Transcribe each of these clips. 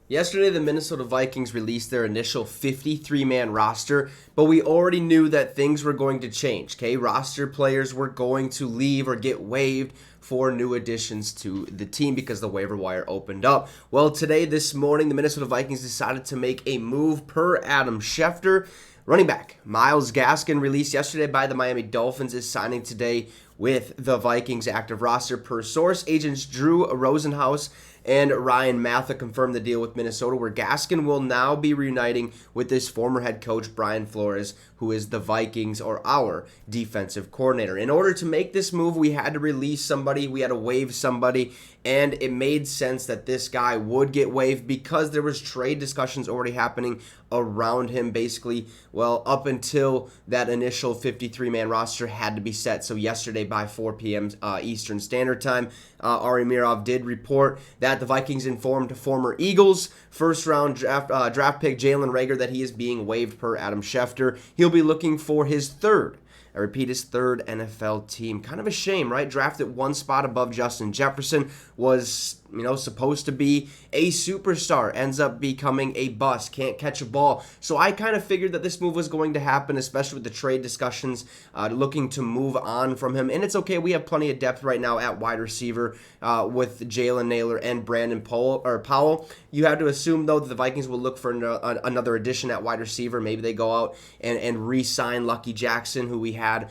Yesterday, the Minnesota Vikings released their initial 53-man roster, but we already knew that things were going to change, okay? Roster players were going to leave or get waived for new additions to the team because the waiver wire opened up. Well, this morning, the Minnesota Vikings decided to make a move per Adam Schefter. Running back Myles Gaskin, released yesterday by the Miami Dolphins, is signing today with the Vikings active roster. Per source, agents Drew Rosenhaus and Ryan Matha confirmed the deal with Minnesota, where Gaskin will now be reuniting with this former head coach, Brian Flores, who is the Vikings or our defensive coordinator. In order to make this move, we had to release somebody, we had to waive somebody, and it made sense that this guy would get waived because there was trade discussions already happening around him, basically, well, up until that initial 53-man roster had to be set. So yesterday by 4 p.m. Eastern Standard Time, Ari Mirov did report that the Vikings informed former Eagles first-round draft pick Jalen Reagor that he is being waived per Adam Schefter. He'll be looking for his third NFL team. Kind of a shame, right? Drafted one spot above Justin Jefferson, was, supposed to be a superstar, ends up becoming a bust, can't catch a ball. So I kind of figured that this move was going to happen, especially with the trade discussions, looking to move on from him. And it's okay, we have plenty of depth right now at wide receiver with Jalen Nailor and Brandon Powell. You have to assume, though, that the Vikings will look for another addition at wide receiver. Maybe they go out and re-sign Lucky Jackson, who we had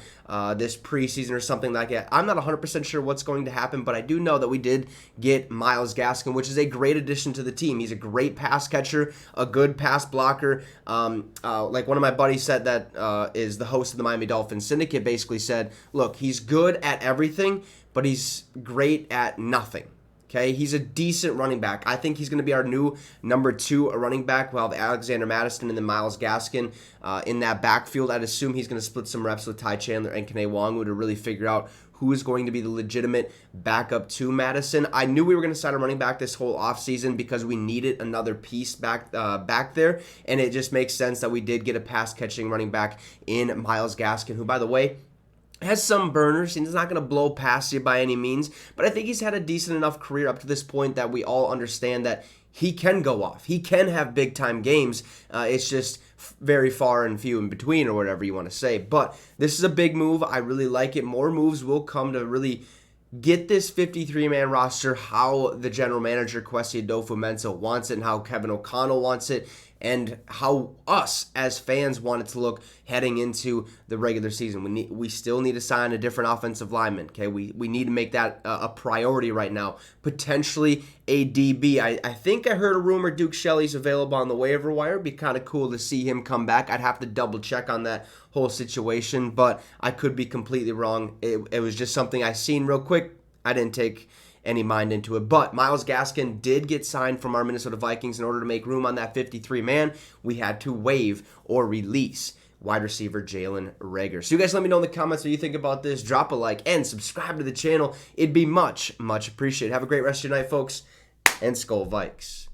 this preseason or something like that. I'm not 100% sure what's going to happen, but I do know that we did get Myles Gaskin, which is a great addition to the team. He's a great pass catcher, a good pass blocker. Like one of my buddies said that is the host of the Miami Dolphins Syndicate, basically said, look, he's good at everything, but he's great at nothing. Okay, he's a decent running back. I think he's going to be our new number 2 running back. We'll have Alexander Madison and then Myles Gaskin in that backfield. I'd assume he's going to split some reps with Ty Chandler and Kene Nwangwu to really figure out who is going to be the legitimate backup to Madison. I knew we were going to sign a running back this whole offseason because we needed another piece back there, and it just makes sense that we did get a pass-catching running back in Myles Gaskin, who, by the way, has some burners, and he's not going to blow past you by any means, but I think he's had a decent enough career up to this point that we all understand that he can go off. He can have big-time games. It's just very far and few in between, or whatever you want to say. But this is a big move. I really like it. More moves will come to really get this 53-man roster how the general manager, Kwesi Adofo-Mensah, wants it and how Kevin O'Connell wants it, and how us as fans want it to look heading into the regular season. We still need to sign a different offensive lineman. Okay, we need to make that a priority right now. Potentially a DB. I think I heard a rumor Duke Shelley's available on the waiver wire. It'd be kind of cool to see him come back. I'd have to double check on that whole situation, but I could be completely wrong. It was just something I seen real quick. I didn't take any mind into it. But Myles Gaskin did get signed from our Minnesota Vikings. In order to make room on that 53-man, we had to waive or release wide receiver Jalen Reagor. So you guys let me know in the comments what you think about this. Drop a like and subscribe to the channel. It'd be much, much appreciated. Have a great rest of your night, folks, and Skol Vikes.